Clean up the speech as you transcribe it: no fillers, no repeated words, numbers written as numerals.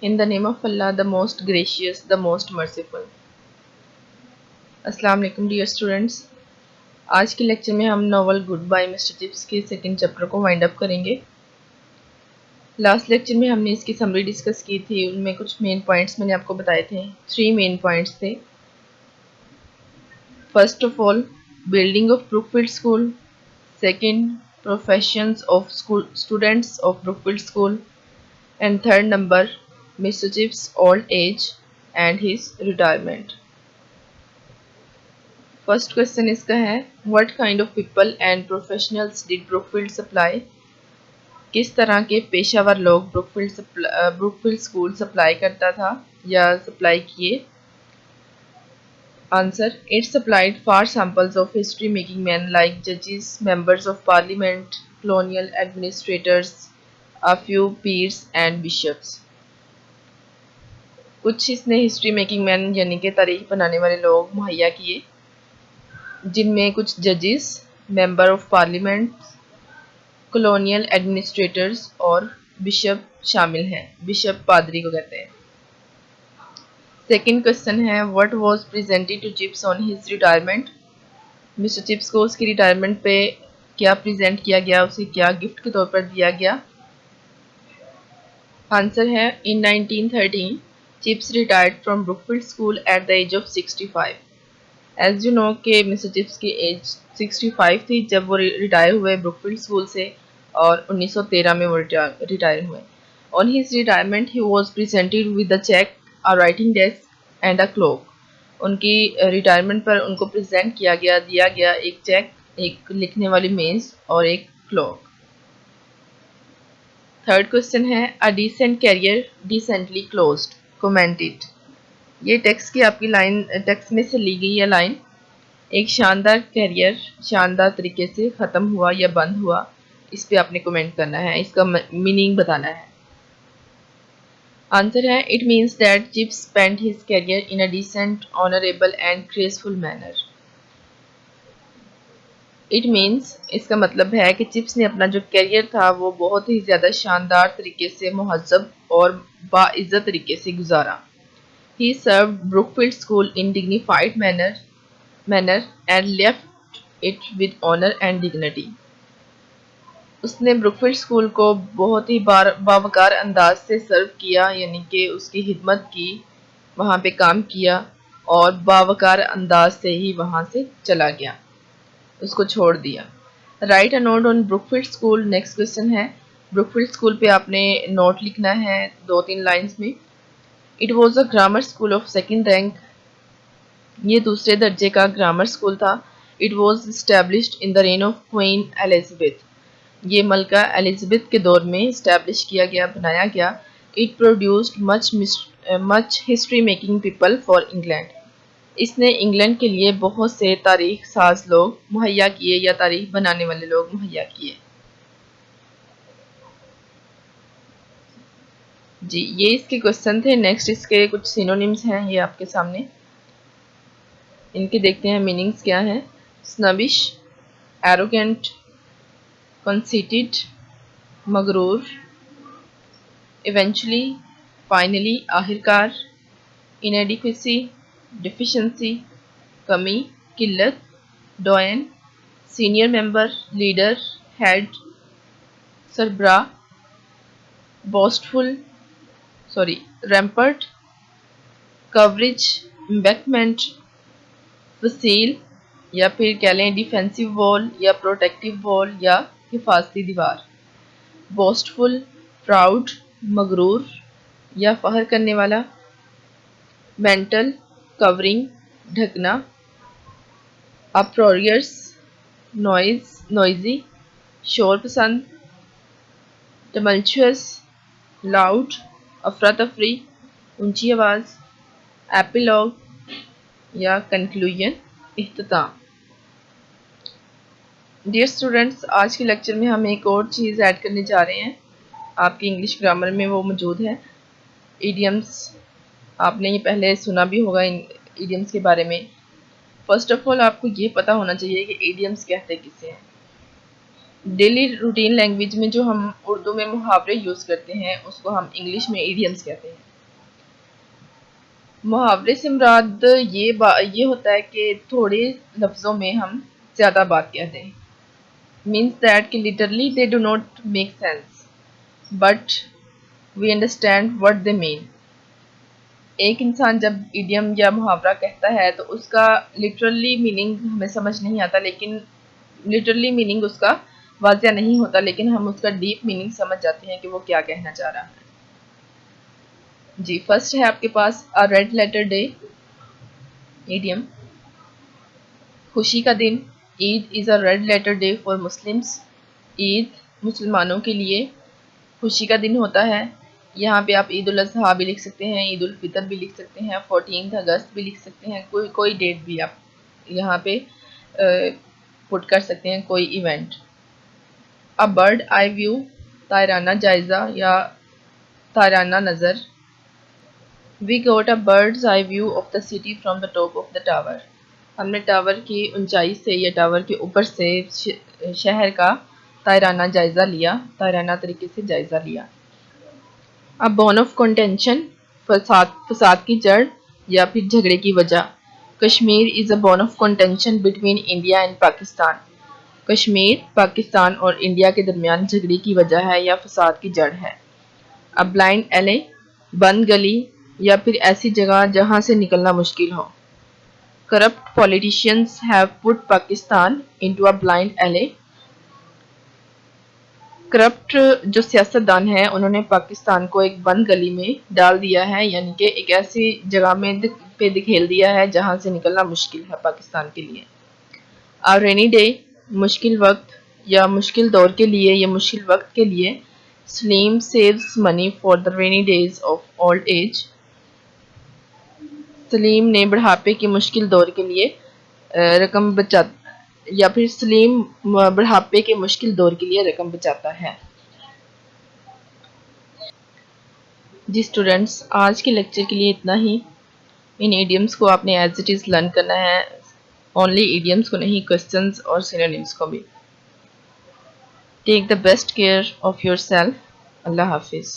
In the name of Allah, the most gracious, the most merciful. अस्सलाम वालेकुम dear students. आज के lecture में हम novel goodbye mister Chips के सेकंड चैप्टर को वाइंड अप करेंगे। लास्ट लेक्चर में हमने इसकी समरी डिस्कस की थी, उनमें कुछ मेन पॉइंट्स मैंने आपको बताए थे। 3 मेन पॉइंट्स थे। First of all, building of Brookfield school. Second, professions of school students of Brookfield school. And third number, mister chips old age and his retirement. First question इसका है, what kind of people and professionals did Brookfield supply. किस तरह के पेशावर लोग Brookfield school supply करता था या supply किए। Answer, it supplied for samples of history making man like जजेस, members of parliament, colonial administrators, a few peers and bishops. कुछ इसने हिस्ट्री मेकिंग मैन यानी कि तारीख बनाने वाले लोग मुहैया किए, जिनमें कुछ जजेस, member of parliament, colonial administrators और बिशप शामिल हैं। बिशप पादरी को कहते हैं। सेकंड क्वेश्चन है, what was presented to Chips on his retirement. Mister Chips को उसकी रिटायरमेंट पे क्या प्रेजेंट किया गया, उसे क्या गिफ्ट के तौर पर दिया गया। आंसर है, in 1913 Chips retired from Brookfield school at the age of 65। As you know कि मिस्टर चिप्स की एज 65 थी जब वो रिटायर हुए ब्रुकफील्ड स्कूल से, और 1913 में वो रिटायर हुए। On his retirement he was presented with a cheque, a writing desk and a clock. उनकी रिटायरमेंट पर उनको प्रेजेंट दिया गया एक चेक, एक लिखने वाली मेज और एक क्लॉक। थर्ड क्वेश्चन है, a decent career decently closed, commented. ये टेक्स्ट की आपकी लाइन, टेक्स्ट में से ली गई है लाइन। एक शानदार कैरियर शानदार तरीके से ख़त्म हुआ या बंद हुआ, इस पे आपने कमेंट करना है, इसका मीनिंग बताना है। आंसर है, it means that Chips spent his career in a decent, honourable and graceful manner. It means, इसका मतलब है कि चिप्स ने अपना जो कैरियर था वो बहुत ही ज़्यादा शानदार तरीके से, मुहज़्ज़ब और बाइज़्ज़त तरीके से गुजारा। He served Brookfield school in dignified manner and left it with honour and dignity. उसने ब्रुकफील्ड स्कूल को बहुत ही बावकार अंदाज से सर्व किया, यानी कि उसकी खिदमत की, वहाँ पे काम किया और बावकार अंदाज से ही वहाँ से चला गया, उसको छोड़ दिया। Right a note on Brookfield school. Next question है, ब्रुकफील्ड स्कूल पे आपने नोट लिखना है 2-3 लाइन्स में। It was a grammar school of second rank. ये दूसरे दर्जे का ग्रामर स्कूल था। It was established in the rain of queen Elizabeth. ये मलका एलिजाबेथ के दौर में इस्टेब्लिश किया गया, बनाया गया। It produced much history making people for England. इसने इंग्लैंड के लिए बहुत से तारीख साज लोग मुहैया किए या तारीख बनाने वाले लोग मुहैया किए। जी, ये इसके क्वेश्चन थे। नेक्स्ट इसके कुछ सिनोनिम्स हैं, ये आपके सामने, इनके देखते हैं मीनिंग्स क्या है। स्नबिश, एरोगेंट, कंसीटेड, मगरूर, इवेंचुअली, फाइनली, आखिरकार, इनएडिक्वेसी, डिफिशेंसी, कमी, किल्लत, doyen, senior member, leader, head, सरबरा, बोस्टफुल, रैम्पर्ट, कवरेज, एम्बैंकमेंट, फसील, या फिर कह लें डिफेंसिव वॉल या प्रोटेक्टिव वॉल या हिफाजती दीवार। बोस्टफुल, प्राउड, मगरूर या फख्र करने वाला। मेंटल, कवरिंग, ढकना। अप्रोरियस, नॉइजी, शोर पसंद। टमल्चुअस, लाउड, अफरा तफरी, ऊंची आवाज़। एपिलॉग या कंक्लूजन, इख्तिताम। डियर स्टूडेंट्स, आज के लेक्चर में हम एक और चीज़ ऐड करने जा रहे हैं, आपकी इंग्लिश ग्रामर में वो मौजूद है, इडियम्स। आपने ये पहले सुना भी होगा इन इडियम्स के बारे में। फर्स्ट ऑफ ऑल आपको ये पता होना चाहिए कि इडियम्स कहते किसे हैं। डेली रूटीन लैंग्वेज में जो हम उर्दू में मुहावरे यूज़ करते हैं उसको हम इंग्लिश में इडियम्स कहते हैं। मुहावरे से मुराद ये होता है कि थोड़े लफ्ज़ों में हम ज़्यादा बात कहते हैं। मीन्स दैट कि literally they do not make sense but we understand what they mean. एक इंसान जब इडियम या मुहावरा कहता है तो उसका लिटरली मीनिंग हमें समझ नहीं आता, लेकिन लिटरली मीनिंग उसका वाज़िया नहीं होता, लेकिन हम उसका डीप मीनिंग समझ जाते हैं कि वो क्या कहना चाह रहा है। जी, फर्स्ट है आपके पास a red letter day idiom. खुशी का दिन। Eid is a red letter day for Muslims. Eid मुसलमानों के लिए खुशी का दिन होता है। यहाँ पे आप ईद उल अज़हा भी लिख सकते हैं, ईद उल फितर भी लिख सकते हैं, 14 अगस्त भी लिख सकते हैं, कोई डेट भी आप यहाँ पे पुट कर सकते हैं, कोई event. A bird eye view ताराना जायज़ा या ताराना नज़र। We got a bird's eye view of the city from the top of the tower. हमने टावर की ऊंचाई से या टावर के ऊपर से शहर का ताराना जायज़ा लिया, ताराना तरीके से जायज़ा लिया। अ बोन ऑफ कंटेंशन फसाद की जड़ या फिर झगड़े की वजह। Kashmir is a bone of contention between India and Pakistan. Kashmir Pakistan और इंडिया के दरमियान झगड़े की वजह है या फसाद की जड़ है। अ ब्लाइंड एले बंद गली या फिर ऐसी जगह जहां से निकलना मुश्किल हो। Corrupt politicians have put Pakistan into a blind एले। करप्ट जो सियासतदान हैं उन्होंने पाकिस्तान को एक बंद गली में डाल दिया है, यानी कि एक ऐसी जगह में पे दिखेल दिया है जहां से निकलना मुश्किल है पाकिस्तान के लिए। आ रेनी डे मुश्किल वक्त या मुश्किल दौर के लिए या मुश्किल वक्त के लिए। Salim saves money for the rainy days of old age. Salim ने बुढ़ापे के मुश्किल दौर के लिए रकम बचा या फिर सलीम बुढ़ापे के मुश्किल दौर के लिए रकम बचाता है। जी स्टूडेंट्स, आज के लेक्चर के लिए इतना ही। इन इडियम्स को आपने एज इट इज़ लर्न करना है, ओनली इडियम्स को नहीं, क्वेश्चंस और सिनोनिम्स को भी। Take the best care of yourself. अल्लाह हाफिज़।